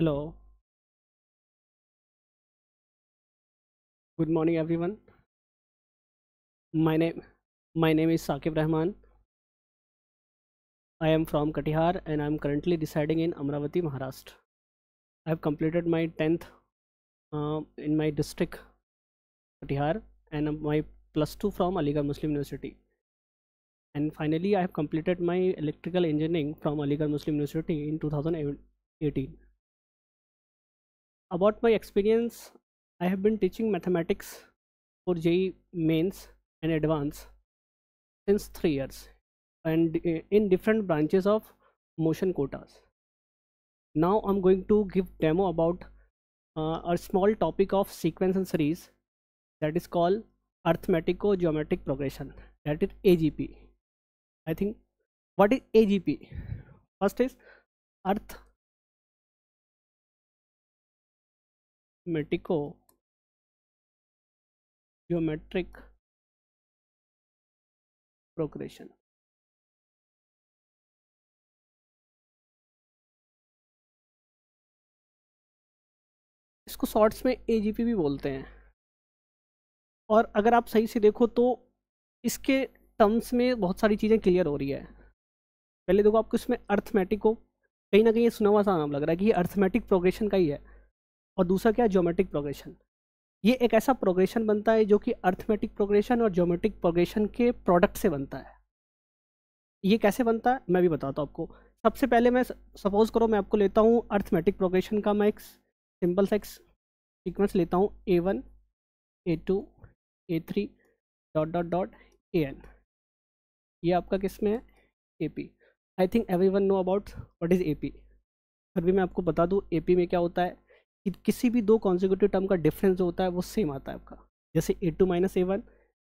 Hello, good morning everyone. My name my name is Saqib Rahman. I am from Katihar and I am currently residing in Amravati, Maharashtra. I have completed my 10th in my district Katihar and my plus 2 from Aligarh Muslim University. And finally I have completed my electrical engineering from Aligarh Muslim University in 2018. About my experience, I have been teaching mathematics for JEE mains and advanced since 3 years and in different branches of motion quotas. Now I'm going to give demo about a small topic of sequence and series that is called arithmetico-geometric progression, that is AGP. I think what is AGP? First is arithmetico-geometric progression. इसको shorts में AGP भी बोलते हैं और अगर आप सही से देखो तो इसके टर्म्स में बहुत सारी चीज़ें क्लियर हो रही है। पहले देखो आपको इसमें अर्थमेटिको कहीं ना कहीं ये सुना हुआ सा नाम लग रहा है कि ये अर्थमेटिक प्रोग्रेशन का ही है और दूसरा क्या है ज्योमेट्रिक प्रोग्रेशन। ये एक ऐसा प्रोग्रेशन बनता है जो कि अर्थमेटिक प्रोग्रेशन और ज्योमेट्रिक प्रोग्रेशन के प्रोडक्ट से बनता है। ये कैसे बनता है मैं भी बताता हूँ आपको। सबसे पहले मैं सपोज करो मैं आपको लेता हूँ अर्थमेटिक प्रोग्रेशन का मैं एक सिंपल सा सीक्वेंस लेता हूँ A1 A2 A3 dot dot dot AN। ये आपका किस में है AP। I think everyone know about what is AP। फिर भी मैं आपको बता दूँ AP में क्या होता है कि किसी भी दो कॉन्जिक्यूटिव टर्म का डिफरेंस जो होता है वो सेम आता है आपका। जैसे A2 माइनस A1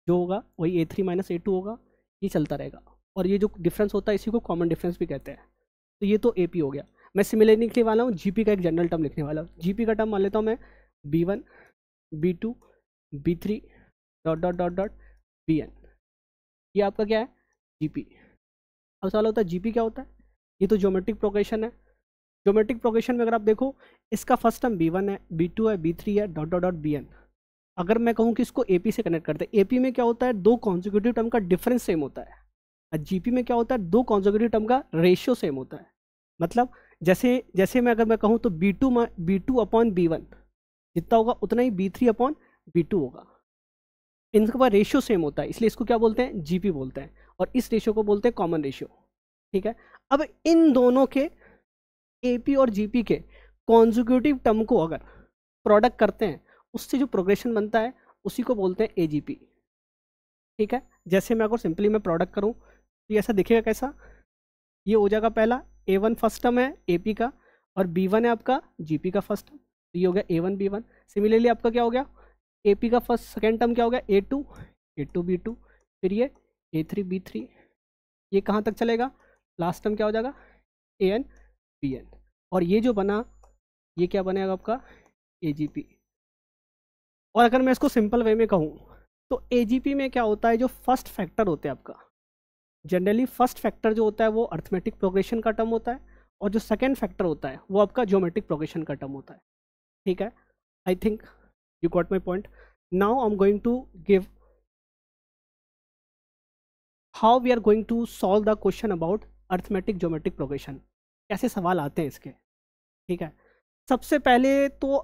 जो होगा वही A3 माइनस A2 होगा, ये चलता रहेगा। और ये जो डिफरेंस होता है इसी को कॉमन डिफरेंस भी कहते हैं। तो ये तो AP हो गया। मैं सिमिलरली लिखने वाला हूँ GP का एक जनरल टर्म लिखने वाला हूँ। GP का टर्म मान लेता हूँ मैं B1 B2 B3 dot dot dot dot BN। ये आपका क्या है GP। अब सवाल होता है GP क्या होता है। ये तो ज्योमेट्रिक प्रोग्रेशन है। ज्योमेट्रिक प्रोग्रेशन में अगर आप देखो इसका फर्स्ट टर्म B1 है B2 है B3 है डॉट डॉट डॉट BN। अगर मैं कहूँ कि इसको AP से कनेक्ट करते हैं, AP में क्या होता है दो कॉन्जिक्यूटिव टर्म का डिफरेंस सेम होता है और GP में क्या होता है दो कॉन्जिक्यूटिव टर्म का रेशियो सेम होता है। मतलब जैसे जैसे मैं अगर मैं कहूँ तो B2 अपॉन B1 जितना होगा उतना ही B3 अपॉन B2 होगा। इनका पास रेशियो सेम होता है इसलिए इसको क्या बोलते हैं GP बोलते हैं और इस रेशियो को बोलते हैं कॉमन रेशियो। ठीक है, अब इन दोनों के AP और GP के कॉन्जिक्यूटिव टर्म को अगर प्रोडक्ट करते हैं उससे जो प्रोग्रेशन बनता है उसी को बोलते हैं AGP। ठीक है, जैसे मैं अगर सिंपली मैं प्रोडक्ट करूं तो ये ऐसा दिखेगा कैसा। ये हो जाएगा पहला A1 फर्स्ट टर्म है AP का और B1 है आपका GP का फर्स्ट टर्म, तो ये हो गया A1 B1। सिमिलरली आपका क्या हो गया AP का फर्स्ट सेकेंड टर्म क्या हो गया A2 B2, फिर ये A3 B3, ये कहाँ तक चलेगा लास्ट टर्म क्या हो जाएगा AN BN। और ये जो बना ये क्या बनेगा आपका AGP। और अगर मैं इसको सिंपल वे में कहूँ तो AGP में क्या होता है जो फर्स्ट फैक्टर होते हैं आपका, जनरली फर्स्ट फैक्टर जो होता है वो अर्थमेटिक प्रोग्रेशन का टर्म होता है और जो सेकेंड फैक्टर होता है वो आपका ज्योमेट्रिक प्रोग्रेशन का टर्म होता है। ठीक है, I think you got my point. Now I am going to give how we are going to solve the question about arithmetic geometric progression, कैसे सवाल आते हैं इसके। ठीक है, सबसे पहले तो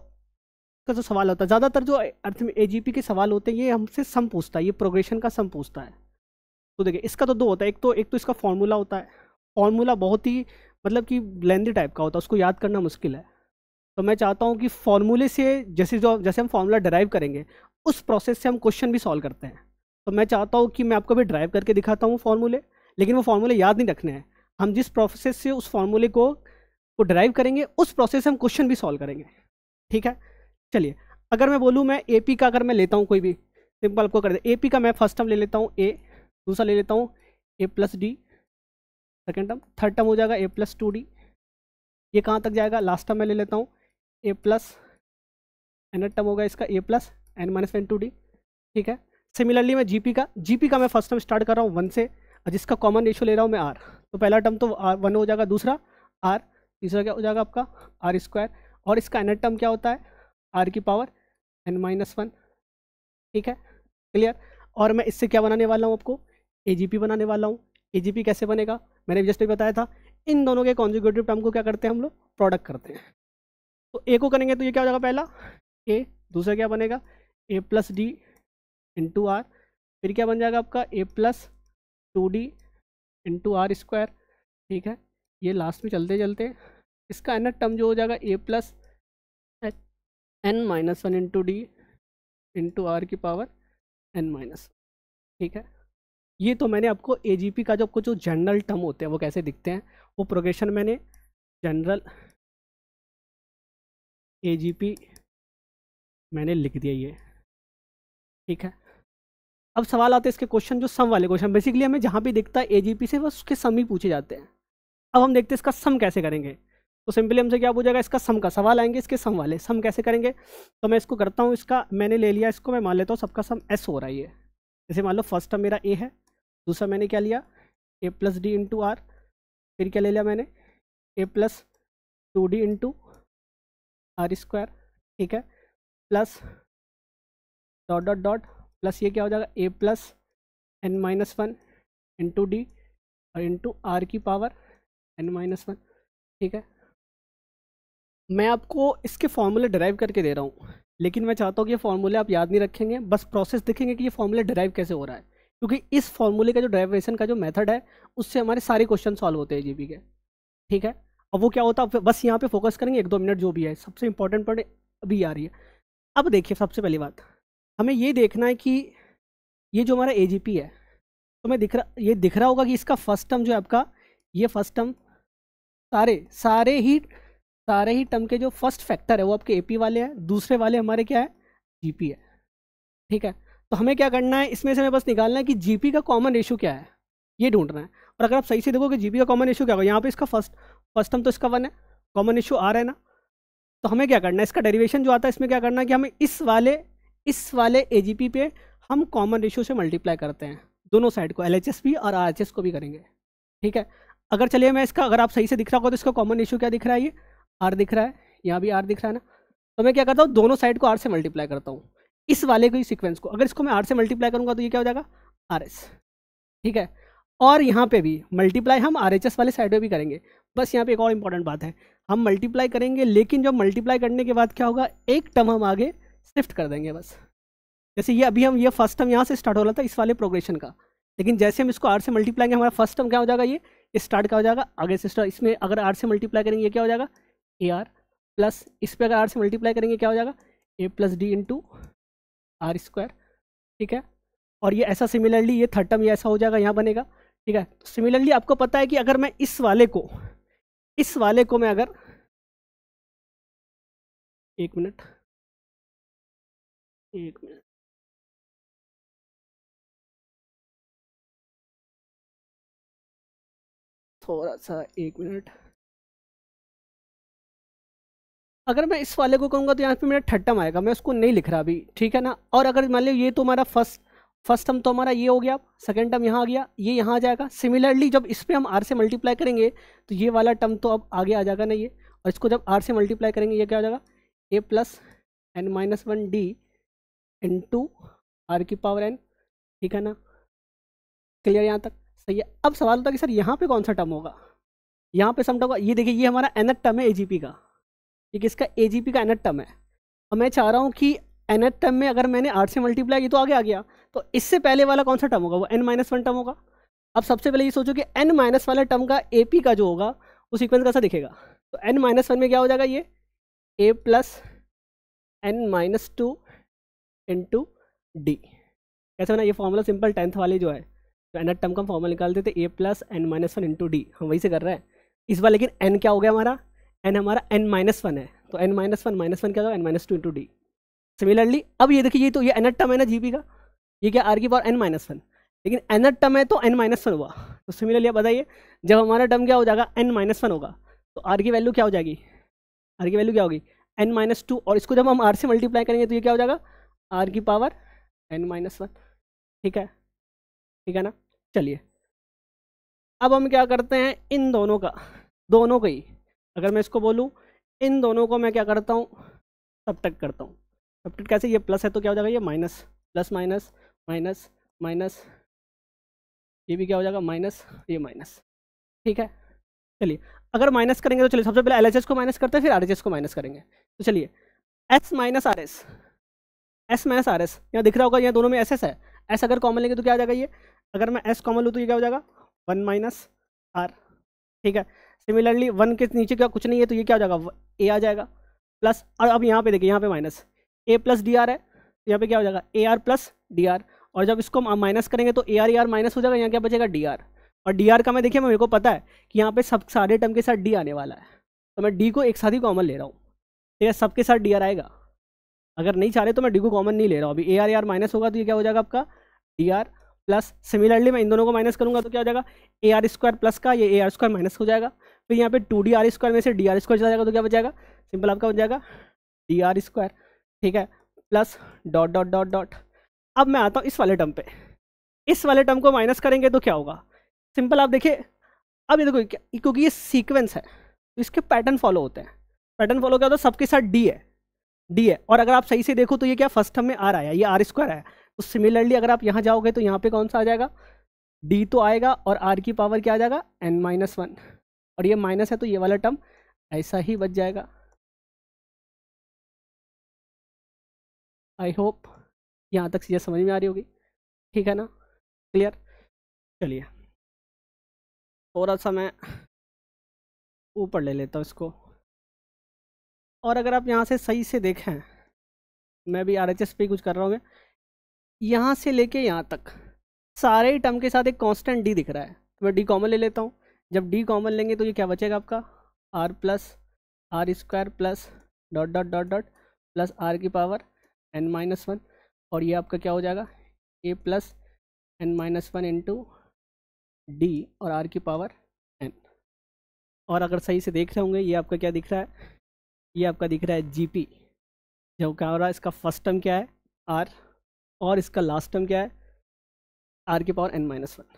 का जो सवाल होता है ज़्यादातर जो अर्थ में AGP के सवाल होते हैं ये हमसे सम पूछता है, ये प्रोग्रेशन का सम पूछता है। तो देखिए इसका तो दो होता है, एक तो इसका फॉर्मूला होता है। फॉर्मूला बहुत ही मतलब कि लेंथी टाइप का होता है, उसको याद करना मुश्किल है। तो मैं चाहता हूँ कि फॉर्मूले से जैसे हम फॉर्मूला डराइव करेंगे उस प्रोसेस से हम क्वेश्चन भी सॉल्व करते हैं। तो मैं चाहता हूँ कि मैं आपको भी ड्राइव करके दिखाता हूँ फॉर्मूले, लेकिन वो फॉर्मूले याद नहीं रखने हैं। हम जिस प्रोसेस से उस फॉर्मूले को ड्राइव करेंगे उस प्रोसेस से हम क्वेश्चन भी सॉल्व करेंगे। ठीक है, चलिए अगर मैं बोलूँ मैं AP का अगर मैं लेता हूँ कोई भी सिंपल आपको कर दे। AP का मैं फर्स्ट टर्म ले लेता हूँ A, दूसरा ले लेता हूँ A plus D, second term, third term हो जाएगा A प्लस 2D। ये कहाँ तक जाएगा लास्ट टर्म मैं ले लेता हूँ A प्लस एन टर्म होगा इसका A plus N minus 2D। ठीक है, सिमिलरली मैं GP का मैं फर्स्ट टर्म स्टार्ट कर रहा हूँ 1 से और जिसका कॉमन रेशियो ले रहा हूँ मैं R। तो पहला टर्म तो 1 हो जाएगा, दूसरा R, तीसरा क्या हो जाएगा आपका R स्क्वायर और इसका nth टर्म क्या होता है, r की पावर n-1, ठीक है, क्लियर। और मैं इससे क्या बनाने वाला हूँ, आपको AGP बनाने वाला हूँ। AGP कैसे बनेगा, मैंने जस्ट बताया था, इन दोनों के कॉन्जुगेटिव टर्म को क्या करते हैं हम लोग, प्रोडक्ट करते हैं। तो ए को करेंगे तो ये क्या हो जाएगा, पहला ए, दूसरा क्या बनेगा a plus D into R, फिर क्या बन जाएगा आपका a plus 2d into R square, ठीक है। ये लास्ट में चलते चलते इसका nth टर्म जो हो जाएगा a plus n-1 into D into R की पावर n-, ठीक है। ये तो मैंने आपको AGP का जो आपको जो जनरल टर्म होते हैं वो कैसे दिखते हैं वो प्रोग्रेशन मैंने जनरल AGP मैंने लिख दिया ये, ठीक है। अब सवाल आते हैं इसके क्वेश्चन, जो सम वाले क्वेश्चन, बेसिकली हमें जहाँ भी दिखता है AGP से बस उसके सम ही पूछे जाते हैं। अब हम देखते हैं इसका सम कैसे करेंगे। तो सिंपली हमसे क्या पूछेगा, इसका सम का सवाल आएंगे, इसके सम वाले सम कैसे करेंगे। तो मैं इसको करता हूँ, इसका मैंने ले लिया, इसको मैं मान लेता हूँ सबका सम S हो रहा है ये। जैसे मान लो फर्स्ट टर्म मेरा A है, दूसरा मैंने क्या लिया a plus D into R, फिर क्या ले लिया मैंने a plus 2d into R square, ठीक है, plus dot dot dot plus ये क्या हो जाएगा a plus n-1 into D और इंटू आर की पावर n-1, ठीक है। मैं आपको इसके फॉर्मूले डिराइव करके दे रहा हूँ, लेकिन मैं चाहता हूँ कि ये फॉर्मूले आप याद नहीं रखेंगे, बस प्रोसेस देखेंगे कि ये फॉर्मूले डिराइव कैसे हो रहा है, क्योंकि इस फॉर्मूले का जो डेरिवेशन का जो मेथड है उससे हमारे सारे क्वेश्चन सॉल्व होते हैं AGP के, ठीक है। अब वो क्या होता है, बस यहाँ पे फोकस करेंगे 1-2 मिनट, जो भी है सबसे इंपॉर्टेंट पार्ट अभी आ रही है। अब देखिए, सबसे पहली बात हमें ये देखना है कि ये जो हमारा AGP है, तो मैं ये दिख रहा होगा कि इसका फर्स्ट टर्म जो है आपका, ये फर्स्ट टर्म सारे ही टर्म के जो फर्स्ट फैक्टर है वो आपके AP वाले हैं, दूसरे वाले हमारे क्या है, GP है, ठीक है। तो हमें क्या करना है, इसमें से हमें बस निकालना है कि GP का कॉमन रेशियो क्या है, ये ढूंढना है। और अगर आप सही से देखो कि GP का कॉमन रेशियो क्या होगा, यहाँ पे इसका फर्स्ट टर्म तो इसका 1 है, कॉमन रेशियो आ रहा है ना, तो हमें क्या करना है, इसका डेरिवेशन जो आता है इसमें क्या करना है कि हमें इस वाले AGP पे हम कॉमन रेशियो से मल्टीप्लाई करते हैं, दोनों साइड को, LHS भी और RHS को भी करेंगे, ठीक है। अगर चलिए मैं इसका, अगर आप सही से दिख रहा होगा तो इसका कॉमन रेशियो क्या दिख रहा है, ये R दिख रहा है, यहाँ भी R दिख रहा है ना, तो मैं क्या करता हूँ, दोनों साइड को R से मल्टीप्लाई करता हूँ, इस वाले को ही सीक्वेंस को, अगर इसको मैं R से मल्टीप्लाई करूँगा तो ये क्या हो जाएगा RS, ठीक है। और यहाँ पे भी मल्टीप्लाई हम RHS वाले साइड में भी करेंगे। बस यहाँ पे एक और इंपॉर्टेंट बात है, हम मल्टीप्लाई करेंगे, लेकिन जब मल्टीप्लाई करने के बाद क्या होगा, एक टर्म हम आगे शिफ्ट कर देंगे बस। जैसे ये अभी हम ये फर्स्ट टर्म यहाँ से स्टार्ट हो रहा था इस वाले प्रोग्रेशन का, लेकिन जैसे हम इसको R से मल्टीप्लाई करेंगे, हमारा फर्स्ट टर्म क्या हो जाएगा, ये स्टार्ट क्या हो जाएगा आगे से स्टार्ट, इसमें अगर R से मल्टीप्लाई करेंगे ये क्या हो जाएगा AR, प्लस इस पर अगर R से मल्टीप्लाई करेंगे क्या हो जाएगा a plus D into R square, ठीक है। और ये ऐसा सिमिलरली ये थर्ड टर्म ये ऐसा हो जाएगा, यहाँ बनेगा, ठीक है। तो सिमिलरली आपको पता है कि अगर मैं इस वाले को मैं अगर, एक मिनट थोड़ा सा, एक मिनट, अगर मैं इस वाले को कहूँगा तो यहाँ पे मेरा थर्ड टर्म आएगा, मैं उसको नहीं लिख रहा अभी, ठीक है ना। और अगर मान लो ये तो हमारा फर्स्ट टर्म तो हमारा ये हो गया, सेकंड टर्म यहाँ आ गया, ये यहाँ आ जाएगा। सिमिलरली जब इस पर हम R से मल्टीप्लाई करेंगे तो ये वाला टर्म तो अब आगे आ जाएगा ना ये, और इसको जब R से मल्टीप्लाई करेंगे ये क्या हो जाएगा a plus n-1 D into R की पावर n, ठीक है ना, क्लियर यहाँ तक, सही है। अब सवाल होता है कि सर यहाँ पे कौन सा टर्म होगा, यहाँ पे सम टर्म होगा, ये देखिए ये हमारा nth टर्म है AGP का, ये किसका AGP का nth टर्म है। अब मैं चाह रहा हूँ कि nth टर्म में अगर मैंने R से मल्टीप्लाई, ये तो आगे आ गया, तो इससे पहले वाला कौन सा टर्म होगा, वो n-1 टर्म होगा। अब सबसे पहले ये सोचो कि n- वाला टर्म का AP का जो होगा वो सीक्वेंस कैसा दिखेगा, तो n-1 में क्या हो जाएगा, ये a plus n-2 into D, कैसे बना ये फॉर्मूला, सिंपल 10th वाले जो है तो nth टर्म का फॉर्मूला निकालते थे a plus n-1 into D, हम वही से कर रहे हैं इस बार। लेकिन n क्या हो गया हमारा, n हमारा n-1 है, तो n-1 क्या होगा n-2 इंटू डी। सिमिलरली अब ये देखिए, ये तो ये nth टर्म है ना GP का, ये क्या R की पावर n-1, लेकिन nth टर्म है तो n-1 हुआ। तो सिमिलरली अब बताइए जब हमारा टर्म क्या हो जाएगा n-1 होगा तो R की वैल्यू क्या हो जाएगी, R की वैल्यू क्या होगी n-2, और इसको जब हम R से मल्टीप्लाई करेंगे तो ये क्या हो जाएगा R की पावर n-1, ठीक है ना। चलिए अब हम क्या करते हैं, इन दोनों का ही, अगर मैं इसको बोलूँ इन दोनों को मैं क्या करता हूँ, सब्ट्रैक्ट करता हूँ। सब्ट्रैक्ट कैसे, ये प्लस है तो क्या हो जाएगा, ये minus, plus minus minus minus, ये भी क्या हो जाएगा माइनस, ये माइनस। ठीक है, चलिए अगर माइनस करेंगे तो चलिए सबसे पहले एलएचएस को माइनस करते हैं, फिर आरएचएस को माइनस करेंगे। तो चलिए S minus R S, S minus R S यहाँ दिख रहा होगा, यहाँ दोनों में एस एस है, एस अगर कॉमन लेंगे तो क्या आ जाएगा, ये अगर मैं एस कॉमन लूँ तो ये क्या हो जाएगा 1 माइनस आर। ठीक है, सिमिलरली 1 के नीचे क्या कुछ नहीं है तो ये क्या हो जाएगा ए आ जाएगा, प्लस, और अब यहाँ पे देखिए यहाँ पे माइनस ए प्लस डी आर है, तो यहाँ पे क्या हो जाएगा A R plus D R, और जब इसको माइनस करेंगे तो ए आर माइनस हो जाएगा, यहाँ क्या बचेगा डी आर, और डी आर का मैं देखिए मेरे को पता है कि यहाँ पे सब सारे टर्म के साथ डी आने वाला है, तो मैं डी को एक साथ ही कॉमन ले रहा हूँ। ठीक है, सबके साथ डी आर आएगा, अगर नहीं चाह रहे तो मैं डी को कॉमन नहीं ले रहा हूँ। अभी ए आर माइनस होगा तो ये क्या हो जाएगा आपका डी आर प्लस, सिमिलरली मैं इन दोनों को माइनस करूँगा तो क्या हो जाएगा ए आर स्क्वायर प्लस का ये ए आर स्क्वायर माइनस हो जाएगा, फिर यहाँ पे 2 डी आर स्क्वायर में से डी आर स्क्वायर चला जाएगा तो क्या बच जाएगा, सिंपल आपका बच जाएगा डी आर स्क्वायर। ठीक है, plus dot dot dot dot. अब मैं आता हूँ इस वाले टर्म पे, इस वाले टर्म को माइनस करेंगे तो क्या होगा, सिंपल आप देखिए, अब ये देखो क्योंकि ये सीक्वेंस है तो इसके पैटर्न फॉलो होते हैं, पैटर्न फॉलो क्या होता है, सबके साथ डी है, डी है, और अगर आप सही से देखो तो ये क्या फर्स्ट टर्म में आर आया, ये आर स्क्वायर है, तो सिमिलरली अगर आप यहाँ जाओगे तो यहाँ पे कौन सा आ जाएगा डी तो आएगा, और आर की पावर क्या आ जाएगा n माइनस 1, और ये माइनस है तो ये वाला टर्म ऐसा ही बच जाएगा। आई होप यहाँ तक चीज़ें समझ में आ रही होगी, ठीक है ना, क्लियर। चलिए थोड़ा सा मैं ऊपर ले लेता हूँ इसको, और अगर आप यहाँ से सही से देखें, मैं भी आरएचएस पे कुछ कर रहा हूँ, यहाँ से लेके यहाँ तक सारे ही टर्म के साथ एक कांस्टेंट डी दिख रहा है, तो मैं डी कॉमन ले लेता हूँ। जब डी कॉमन लेंगे तो ये क्या बचेगा आपका R plus R square plus dot dot dot dot plus R की पावर n माइनस 1, और ये आपका क्या हो जाएगा A plus n minus 1 into D और आर की पावर n। और अगर सही से देख रहे होंगे ये आपका क्या दिख रहा है, ये आपका दिख रहा है जीपी, जो क्या हो रहा है, इसका फर्स्ट टर्म क्या है आर, और इसका लास्ट टर्म क्या है आर की पावर n माइनस 1।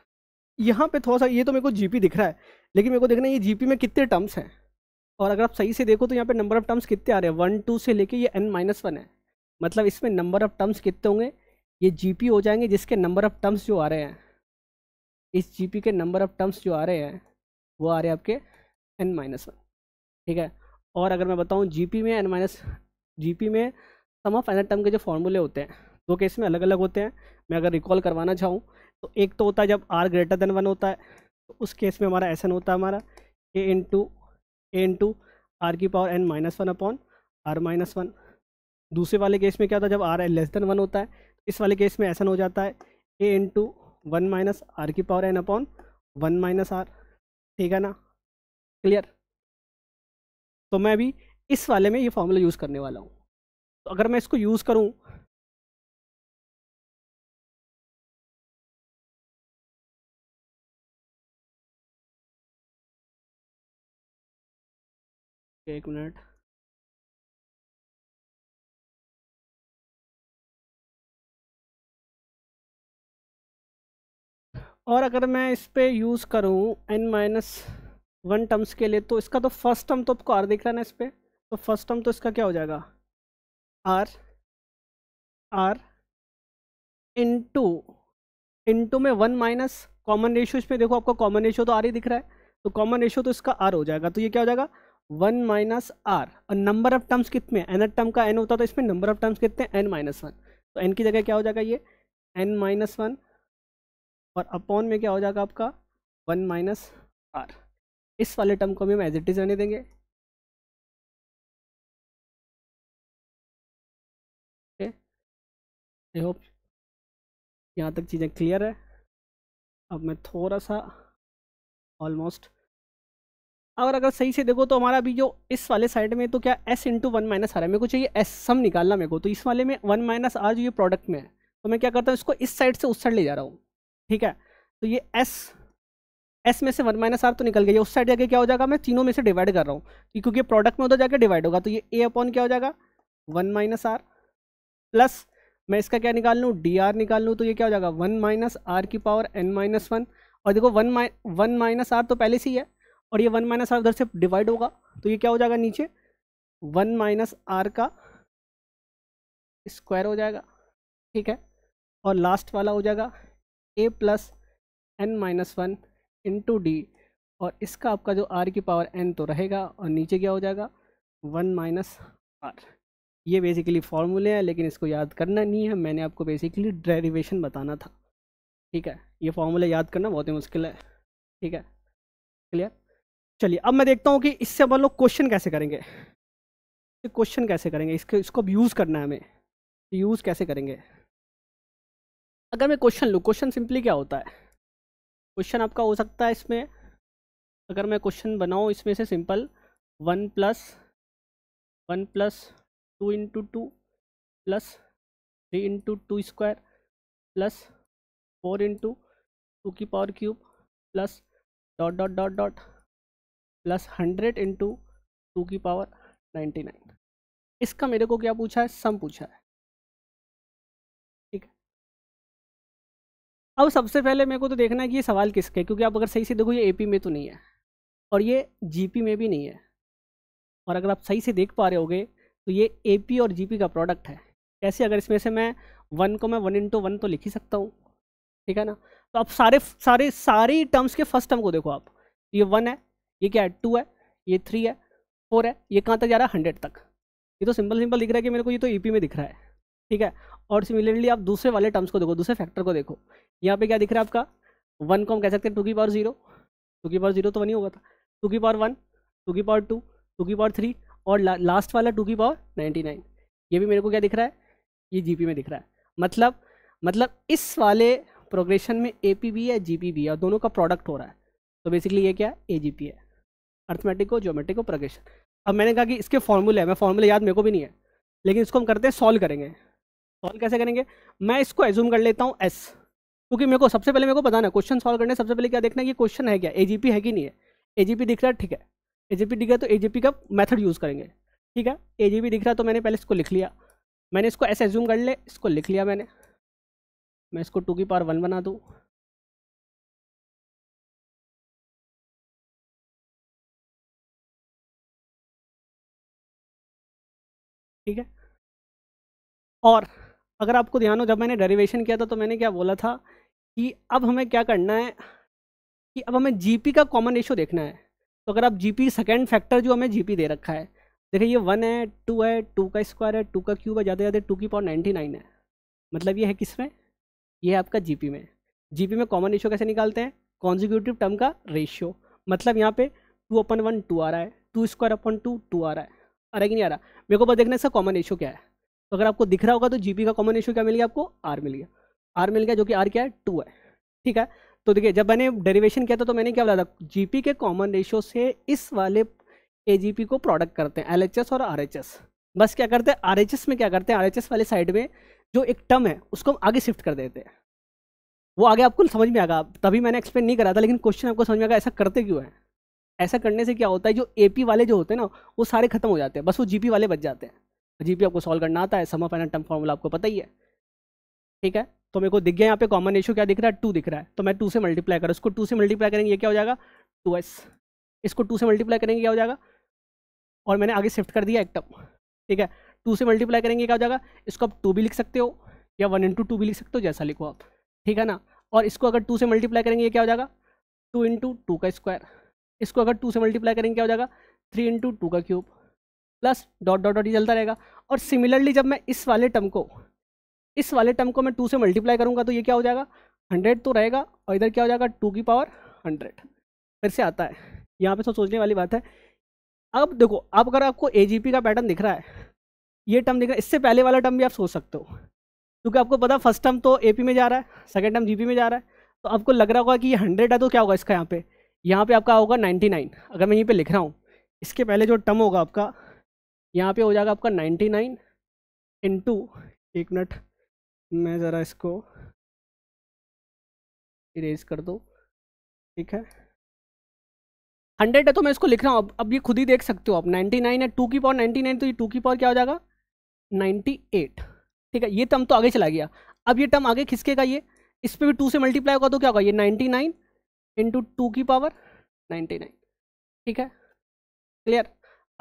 यहाँ पे थोड़ा सा ये तो मेरे को जीपी दिख रहा है, लेकिन मेरे को देखना है ये जीपी में कितने टर्म्स हैं, और अगर आप सही से देखो तो यहाँ पे नंबर ऑफ टर्म्स कितने आ रहे हैं 1 2 से लेके ये n माइनस 1 है, मतलब इसमें नंबर ऑफ टर्म्स कितने होंगे, ये जीपी हो जाएंगे जिसके नंबर ऑफ टर्म्स जो आ रहे हैं, इस जीपी के नंबर ऑफ टर्म्स जो आ रहे हैं वो आ रहे हैं आपके n माइनस 1। ठीक है, और अगर मैं बताऊँ जीपी में जीपी में सम ऑफ एन टर्म के जो फॉर्मूले होते हैं दो केस में अलग अलग होते हैं। मैं अगर रिकॉल करवाना चाहूँ तो एक तो होता है जब r ग्रेटर देन 1 होता है, तो उस केस में हमारा एस एन होता है हमारा ए इंटू आर की power n minus 1 upon R minus 1। दूसरे वाले केस में क्या होता है जब r लेस देन 1 होता है, इस वाले केस में एस एन हो जाता है ए इंटू 1 माइनस आर की power n upon 1 minus R. ठीक है ना, क्लियर। तो मैं भी इस वाले में ये फॉर्मूला यूज़ करने वाला हूँ, तो अगर मैं इसको यूज़ करूँ एक मिनट, और अगर मैं इस पे यूज़ करूँ n माइनस 1 टर्म्स के लिए, तो इसका तो फर्स्ट टर्म तो आपको r दिख रहा है ना इस पर, तो फर्स्ट टर्म तो इसका क्या हो जाएगा r इंटू में 1 माइनस कॉमन रेशियो, इसमें देखो आपको कॉमन रेशियो तो r ही दिख रहा है, तो कॉमन रेशियो तो इसका r हो जाएगा, तो ये क्या हो जाएगा 1 माइनस r, और नंबर ऑफ टर्म्स कितने n टर्म का n होता है तो इसमें नंबर ऑफ टर्म्स कितने n माइनस 1, तो n की जगह क्या हो जाएगा ये n माइनस 1, और अपॉन में क्या हो जाएगा आपका 1 माइनस r। इस वाले टर्म को भी हम एज इट इज रहने देंगे। ओके, आई होप यहाँ तक चीज़ें क्लियर है। अब मैं थोड़ा सा ऑलमोस्ट, और अगर सही से देखो तो हमारा भी जो इस वाले साइड में तो क्या s इंटू 1 माइनस आर है, मेरे को चाहिए s सम निकालना मेरे को, तो इस वाले में 1 माइनस आर जो ये प्रोडक्ट में है, तो मैं क्या करता हूँ इसको इस साइड से उस साइड ले जा रहा हूँ। ठीक है, तो ये s में से 1 माइनस आर तो निकल गया, उस साइड जाके क्या हो जाएगा मैं तीनों में से डिवाइड कर रहा हूँ, क्योंकि प्रोडक्ट में उधर जाके डिवाइड होगा, तो ये a अपॉन क्या हो जाएगा 1 माइनस आर, प्लस मैं इसका क्या निकाल लूँ डी आर निकाल लूँ, तो ये क्या हो जाएगा 1 माइनस आर की पावर n माइनस 1, और देखो 1 माइनस आर तो पहले से ही है, और ये 1 माइनस आर उधर से डिवाइड होगा, तो ये क्या हो जाएगा नीचे 1 माइनस आर का स्क्वायर हो जाएगा, ठीक है। और लास्ट वाला हो जाएगा a plus n minus 1 into D, और इसका आपका जो r की पावर n तो रहेगा, और नीचे क्या हो जाएगा 1 माइनस आर। ये बेसिकली फॉर्मूले हैं, लेकिन इसको याद करना नहीं है, मैंने आपको बेसिकली डेरिवेशन बताना था, ठीक है। ये फॉर्मूले याद करना बहुत ही मुश्किल है, ठीक है, क्लियर। चलिए अब मैं देखता हूँ कि इससे अपन लोग क्वेश्चन कैसे करेंगे, क्वेश्चन कैसे करेंगे, इसको अब यूज़ करना है हमें, यूज़ कैसे करेंगे। अगर मैं क्वेश्चन लूँ, क्वेश्चन सिंपली क्या होता है, क्वेश्चन आपका हो सकता है इसमें, अगर मैं क्वेश्चन बनाऊँ इसमें से simple 1 plus 2 into 2 plus 3 into 2 square plus 4 into 2 की power cube plus dot dot dot dot plus 100 into 2 की पावर 99। इसका मेरे को क्या पूछा है, सम पूछा है, ठीक है। अब सबसे पहले मेरे को तो देखना है कि ये सवाल किसका है, क्योंकि आप अगर सही से देखो ये एपी में तो नहीं है और ये जीपी में भी नहीं है, और अगर आप सही से देख पा रहे होगे तो ये एपी और जीपी का प्रोडक्ट है। कैसे, अगर इसमें से मैं 1 को मैं 1 इंटू 1 तो लिख ही सकता हूँ, ठीक है ना। तो आप सारे टर्म्स के फर्स्ट टर्म को देखो आप, ये 1 है, ये क्या है 2 है, ये 3 है, 4 है, ये कहाँ तक जा रहा है 100 तक। ये तो सिंपल दिख रहा है कि मेरे को ये तो ईपी में दिख रहा है, ठीक है। और सिमिलरली आप दूसरे वाले टर्म्स को देखो, दूसरे फैक्टर को देखो, यहाँ पे क्या दिख रहा है आपका 1 को हम कह सकते हैं 2 की पावर 0, 2 की पावर 0 तो 1 ही होगा था, 2 की पावर 1, 2 की पावर 2, 2 की पावर 3, और लास्ट वाला 2 की पावर 99। ये भी मेरे को क्या दिख रहा है, ये जीपी में दिख रहा है। मतलब इस वाले प्रोग्रेशन में एपी भी है जीपी भी है, और दोनों का प्रोडक्ट हो रहा है। तो बेसिकली ये क्या है, एजीपी है, अर्थमेटिक को ज्योमेट्रिक को प्रोग्रेशन। अब मैंने कहा कि इसके फॉर्मूले है, मैं फॉर्मूले याद मेरे को भी नहीं है, लेकिन इसको हम करते हैं सॉल्व करेंगे। सॉल्व कैसे करेंगे, मैं इसको एज्यूम कर लेता हूँ एस, क्योंकि मेरे को सबसे पहले मेरे को बताना है क्वेश्चन सॉल्व करने सबसे पहले क्या देखना है कि क्वेश्चन है क्या, एजीपी है कि नहीं है। एजीपी दिख रहा है, ठीक है, एजीपी दिख रहा है तो एजीपी का मेथड यूज़ करेंगे, ठीक है। एजीपी दिख रहा है तो मैंने पहले इसको लिख लिया, मैंने इसको ऐसे एज्यूम कर ले, इसको लिख लिया मैंने, मैं इसको 2 की पावर 1 बना दूँ, ठीक है। और अगर आपको ध्यान हो, जब मैंने डेरिवेशन किया था तो मैंने क्या बोला था कि अब हमें क्या करना है कि अब हमें जीपी का कॉमन रेशियो देखना है। तो अगर आप जीपी सेकंड फैक्टर जो हमें जीपी दे रखा है, देखिए ये 1 है, 2 है, 2 का स्क्वायर है, 2 का क्यूब है, ज़्यादा ज़्यादा 2 की पावर 99 है। मतलब ये है किसमें, ये है आपका जीपी में। जीपी में कॉमन रेशियो कैसे निकालते हैं, कॉन्जिक्यूटिव टर्म का रेशियो। मतलब यहाँ पे 2/1 2 आ रहा है, 2 स्क्वायर अपन 2 2 आ रहा है कि नहीं आ रहा, मेरे को बस देखना है इसका कॉमन रेशियो क्या है। तो अगर आपको दिख रहा होगा तो जीपी का कॉमन रेशियो क्या मिल गया आपको, आर मिल गया, आर मिल गया, जो कि आर क्या है 2 है, ठीक है। तो देखिए जब मैंने डेरिवेशन किया था तो मैंने क्या बोला था, जीपी के कॉमन रेशियो से इस वाले एजीपी को प्रोडक्ट करते हैं, एलएचएस और आरएचएस। बस क्या करते हैं आरएचएस में, क्या करते हैं आरएचएस वाले साइड में जो एक टर्म है उसको हम आगे शिफ्ट कर देते हैं। वो आगे आपको समझ में आएगा, तभी मैंने एक्सप्लेन नहीं करा था, लेकिन क्वेश्चन आपको समझ में आएगा ऐसा करते क्यों है। ऐसा करने से क्या होता है, जो एपी वाले जो होते हैं ना वो सारे खत्म हो जाते हैं, बस वो जीपी वाले बच जाते हैं। जीपी आपको सॉल्व करना आता है, सम ऑफ एन टर्म फॉर्मूला आपको पता ही है, ठीक है। तो मेरे को दिख गया यहाँ पे कॉमन रेशियो क्या दिख रहा है 2 दिख रहा है, तो मैं 2 से मल्टीप्लाई करूँ, इसको 2 से मल्टीप्लाई करेंगे ये क्या हो जाएगा 2s, इसको 2 से मल्टीप्लाई करेंगे क्या हो जाएगा, और मैंने आगे शिफ्ट कर दिया एक टर्म, ठीक है। 2 से मल्टीप्लाई करेंगे क्या हो जाएगा, इसको आप 2 भी लिख सकते हो या 1 इंटू 2 भी लिख सकते हो, जैसा लिखो आप, ठीक है ना। और इसको अगर 2 से मल्टीप्लाई करेंगे ये क्या हो जाएगा 2 इंटू 2 का स्क्वायर, इसको अगर 2 से मल्टीप्लाई करेंगे क्या हो जाएगा 3 इंटू 2 का cube, plus dot dot dot ही चलता रहेगा। और सिमिलरली जब मैं इस वाले टर्म को मैं 2 से मल्टीप्लाई करूंगा तो ये क्या हो जाएगा 100 तो रहेगा, और इधर क्या हो जाएगा 2 की पावर 100। फिर से आता है, यहाँ पे तो सोचने वाली बात है। अब देखो, अब अगर आपको एजीपी का पैटर्न दिख रहा है, ये टर्म दिख रहा है, इससे पहले वाला टर्म भी आप सोच सकते हो, क्योंकि आपको पता फर्स्ट टर्म तो एपी में जा रहा है, सेकंड टर्म जीपी में जा रहा है, तो आपको लग रहा होगा कि ये 100 है, तो क्या होगा इसका यहाँ पे आपका होगा 99। अगर मैं यहीं पे लिख रहा हूँ, इसके पहले जो टर्म होगा आपका यहाँ पे हो जाएगा आपका 99 इंटू, एक मिनट मैं ज़रा इसको इरेज कर दूँ, ठीक है। 100 है तो मैं इसको लिख रहा हूँ, अब ये खुद ही देख सकते हो आप, 99 है, 2 की पावर 99, तो ये 2 की पावर क्या हो जाएगा 98, ठीक है। ये टर्म तो आगे चला गया, अब ये टर्म आगे खिसकेगा, ये इस पर भी 2 से मल्टीप्लाई होगा तो क्या होगा ये 99 इंटू 2 की पावर 99, ठीक है, क्लियर।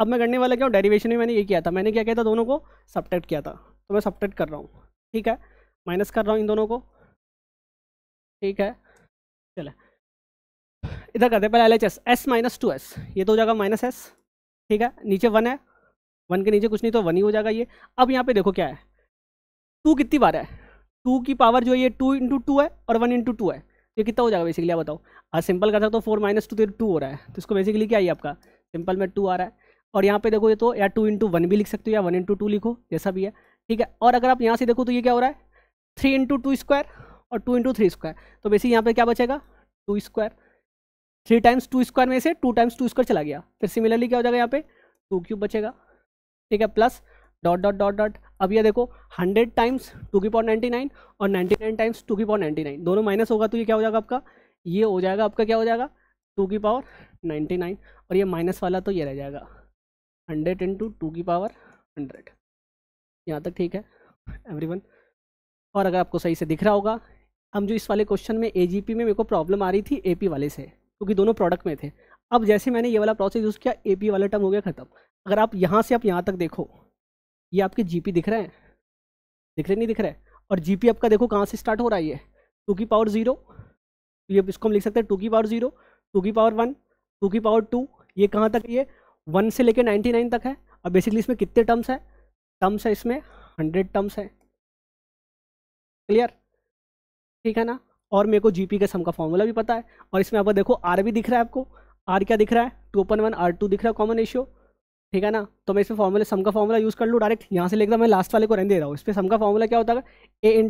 अब मैं करने वाला क्या हूँ, डेरिवेशन में मैंने ये किया था, मैंने क्या किया था, दोनों को सब्ट्रैक्ट किया था, तो मैं सब्ट्रैक्ट कर रहा हूँ, ठीक है, माइनस कर रहा हूँ इन दोनों को, ठीक है। चले इधर करते हैं पहले LHS, S माइनस 2S, ये तो हो जाएगा माइनस S, ठीक है, नीचे 1 है, 1 के नीचे कुछ नहीं तो 1 ही हो जाएगा ये। अब यहाँ पे देखो क्या है, 2 कितनी बार है, 2 की पावर जो है ये 2 × 2 है और 1 × 2 है, ये कितना हो जाएगा बेसिकली आप बताओ। आज सिंपल कर सकते हो, 4 माइनस 2 तो 2 हो रहा है, तो इसको बेसिकली क्या है आपका सिंपल में 2 आ रहा है। और यहाँ पे देखो ये तो या 2 × 1 भी लिख सकते हो या 1 × 2 लिखो, जैसा भी है, ठीक है। और अगर आप यहाँ से देखो तो ये क्या हो रहा है, 3 × 2 स्क्वायर और 2 × 3 स्क्वायर, तो बेसिकली यहाँ पे क्या बचेगा 2 स्क्वायर, 3 टाइम्स 2 स्क्वायर में से 2 टाइम्स 2 स्क्वायर चला गया, फिर सिमिलरली क्या हो जाएगा यहाँ पे 2 क्यूब बचेगा, ठीक है, plus dot dot dot dot. अब ये देखो 100 टाइम्स 2 की पावर 99 और 99 टाइम्स 2 की पावर 99, दोनों माइनस होगा तो ये क्या हो जाएगा आपका, ये हो जाएगा आपका क्या हो जाएगा 2 की पावर 99, और ये माइनस वाला तो ये रह जाएगा 100 × 2 की पावर 100। यहाँ तक ठीक है एवरीवन। और अगर आपको सही से दिख रहा होगा, हम जो इस वाले क्वेश्चन में AGP में मेरे को प्रॉब्लम आ रही थी AP वाले से, क्योंकि दोनों प्रोडक्ट में थे। अब जैसे मैंने ये वाला प्रोसेस यूज़ किया, AP वाला टर्म हो गया खत्म। अगर आप यहाँ से आप यहाँ तक देखो, ये आपके GP दिख रहे हैं, दिख रहे नहीं दिख रहे, और GP आपका देखो कहाँ से स्टार्ट हो रहा है, ये 2 की पावर 0, ये इसको हम लिख सकते हैं 2 की पावर 0, 2 की पावर 1, 2 की पावर 2, ये कहाँ तक, ये 1 से लेकर 99 तक है। और बेसिकली इसमें कितने टर्म्स है इसमें 100 टर्म्स है, क्लियर, ठीक है ना। और मेरे को GP के सम का फॉर्मूला भी पता है, और इसमें आपको देखो R भी दिख रहा है, आपको R क्या दिख रहा है 2/1 R2 दिख रहा है कॉमन रेशियो, ठीक है ना। तो मैं इसमें फॉर्मूले सम का फॉर्मूला यूज़ कर लूँ डायरेक्ट, यहाँ से लिखता मैं लास्ट वाले को रहने दे रहा हूँ। इस पर सम का फॉर्मूला क्या होता है, A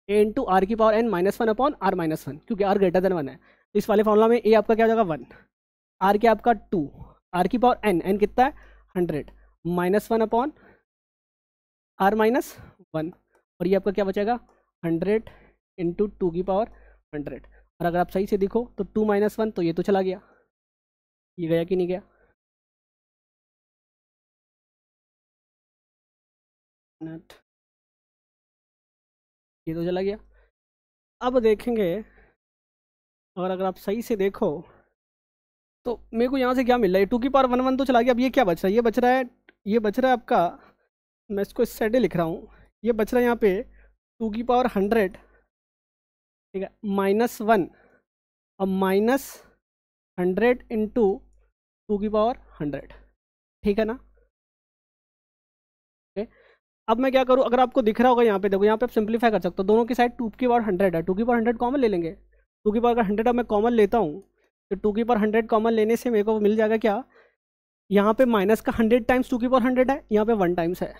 × R की पावर n - 1/R-1, क्योंकि R ग्रेटर देन 1 है, तो इस वाले फॉर्मूला में A आपका क्या हो जाएगा 1, R क्या आपका 2, R की पावर n कितना है 100 -1/R-1, और ये आपका क्या बचेगा 100 × 2 की पावर 100। और अगर आप सही से देखो तो 2 - 1 तो ये तो चला गया, ये गया कि नहीं गया, ये तो चला गया। अब देखेंगे, और अगर आप सही से देखो तो मेरे को यहाँ से क्या मिल रहा है, 2 की पावर 1 1 तो चला गया। अब ये क्या बच रहा है, ये बच रहा है आपका, मैं इसको इस साइड लिख रहा हूँ, ये बच रहा है यहाँ पे 2 की पावर 100, ठीक है, -1 और -100 × 2 की पावर 100, ठीक है ना। ओके, अब मैं क्या करूँ, अगर आपको दिख रहा होगा यहाँ पे देखो, यहाँ पे आप सिंप्लीफाई कर सकते हो, दोनों की साइड 2 की पावर 100 है, 2 की पावर 100 कॉमन ले लेंगे, 2 की पावर 100 अब मैं कॉमन लेता हूँ, तो 2 की पावर 100 कॉमन लेने से मेरे को मिल जाएगा क्या, यहाँ पे माइनस का 100 टाइम्स 2 की पावर 100 है, यहाँ पे 1 टाइम्स है,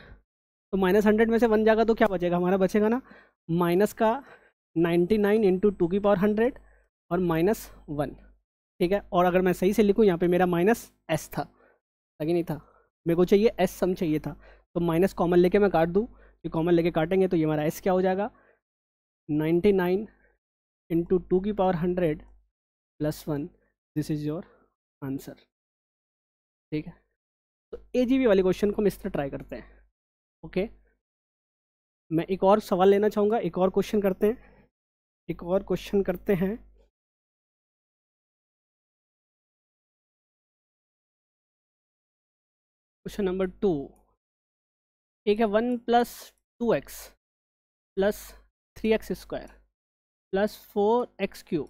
तो -100 में से 1 जाएगा तो क्या बचेगा हमारा, बचेगा ना माइनस का 99 × 2 की पावर 100 और -1, ठीक है। और अगर मैं सही से लिखूँ, यहाँ पे मेरा -s था, लगे नहीं था, मेरे को चाहिए s सम चाहिए था, तो माइनस कॉमन लेके मैं काट दूँ, ये कॉमन लेके काटेंगे तो ये हमारा s क्या हो जाएगा 99 × 2 की power 100 + 1, this is your answer, ठीक है। तो AGP वाले क्वेश्चन को हम इस तरह ट्राई करते हैं। ओके, मैं एक और सवाल लेना चाहूँगा, एक और क्वेश्चन करते हैं, क्वेश्चन नंबर 2, ठीक है, 1 + 2x + 3x² + 4x³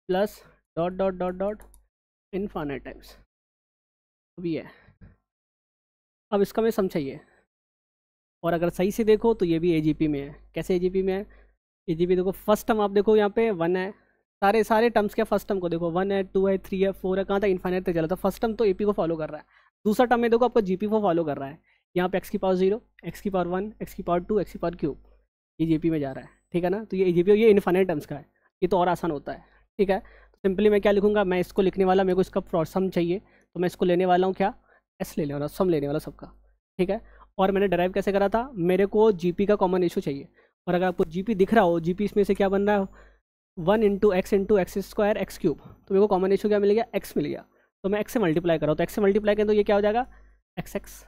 plus dot dot dot dot infinite times. अब ये अब इसका मैं समझाइए, और अगर सही से देखो तो ये भी AGP में है। कैसे AGP में है, AGP देखो फर्स्ट टर्म आप देखो यहाँ पे 1 है, सारे टर्म्स के फर्स्ट टर्म को देखो 1 है 2 है 3 है 4 है, कहाँ तक इनफाइनाइट तक चला था, फर्स्ट टर्म तो AP को फॉलो कर रहा है। दूसरा टर्म में देखो आपको GP को फॉलो कर रहा है, यहाँ पे x की पावर 0, x की पावर 1, x की पावर 2, x की पावर क्यूब, ये GP में जा रहा है, ठीक है ना। तो ये AGP ये इनफाइनाइट टर्म्स का है, ये तो और आसान होता है, ठीक है। तो सिंपली मैं क्या लिखूँगा, मैं इसको लिखने वाला, मेरे को इसका सम चाहिए, तो मैं इसको लेने वाला हूँ क्या, S लेने वाला, सम लेने वाला सबका, ठीक है। और मैंने डराइव कैसे करा था, मेरे को GP का कॉमन रेशियो चाहिए, और अगर आपको GP दिख रहा हो, GP इसमें से क्या बन रहा है 1 × x × x² x³, तो मेरे को कॉमन रेशियो क्या मिल गया, x मिल गया, तो मैं x से मल्टीप्लाई कर रहा हूँ, तो x से मल्टीप्लाई करें तो ये क्या हो जाएगा xx,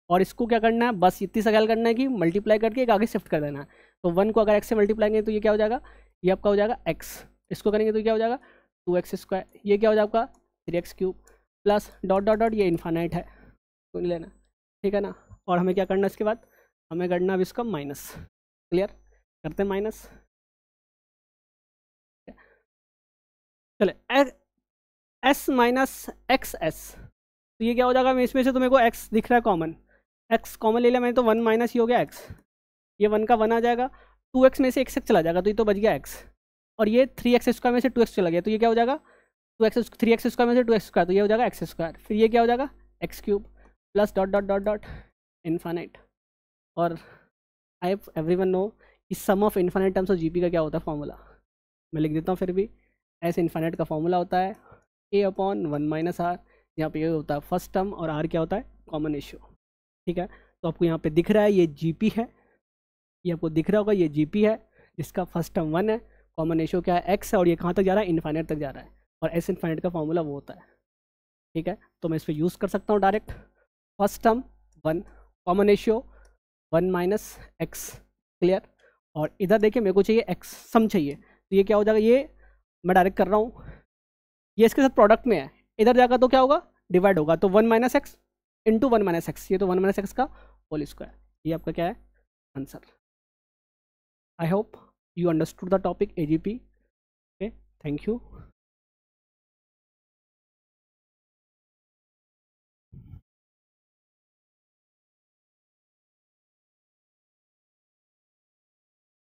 और इसको क्या करना है, बस इतनी सा ख्याल करना है कि मल्टीप्लाई करके एक आगे शिफ्ट कर देना है। तो 1 को अगर x से मल्टीप्लाई करें तो ये क्या हो जाएगा, ये आपका हो जाएगा x, इसको करेंगे तो क्या हो जाएगा 2x², ये क्या हो जाएगा आपका 3x³ plus dot dot dot, ये इन्फानाइट है तो नहीं लेना, ठीक है ना। और हमें क्या करना है इसके बाद, हमें करना अब इसका माइनस, क्लियर, करते हैं माइनस। चले एस माइनस एक्स एस, तो ये क्या हो जाएगा, इसमें से तो मेरे को एक्स दिख रहा है कॉमन, एक्स कॉमन ले लिया मैंने, तो 1 माइनस ही हो गया एक्स, ये 1 का 1 आ जाएगा, 2x में से x चला जाएगा तो ये तो बच गया x, और ये 3x स्क्वायर में से 2x चला गया तो ये क्या हो जाएगा 3x स्क्वायर में से 2x स्क्वायर, तो ये हो जाएगा x स्क्वायर, फिर ये क्या हो जाएगा x cube plus dot dot dot dot infinite. और आई एवरीवन नो कि sum of infinite terms of GP का क्या होता है फॉर्मूला, मैं लिख देता हूँ फिर भी, एस इन्फानाइट का फॉर्मूला होता है a/1 माइनस आर, यहाँ पे ये होता है फर्स्ट टर्म और r क्या होता है कॉमन रेशियो, ठीक है। तो आपको यहाँ पे दिख रहा है ये जीपी है, ये आपको दिख रहा होगा ये जीपी है जिसका फर्स्ट टर्म 1 है, कॉमन रेशियो क्या है x है, और ये कहाँ तक जा रहा है इन्फाइनाइट तक जा रहा है, और एस इन्फाइनाइट का फॉर्मूला वो होता है, ठीक है। तो मैं इस पर यूज़ कर सकता हूँ direct, first term 1, common ratio 1 minus x, clear. और इधर देखिए मेरे को चाहिए x सम चाहिए, तो ये क्या हो जाएगा, ये मैं डायरेक्ट कर रहा हूँ, ये इसके साथ प्रोडक्ट में है, इधर जाएगा तो क्या होगा डिवाइड होगा, तो 1 minus x into 1 minus x, ये तो 1 माइनस एक्स का होल स्क्वायर, ये आपका क्या है answer. I hope you understood the topic AGP. Okay, thank you.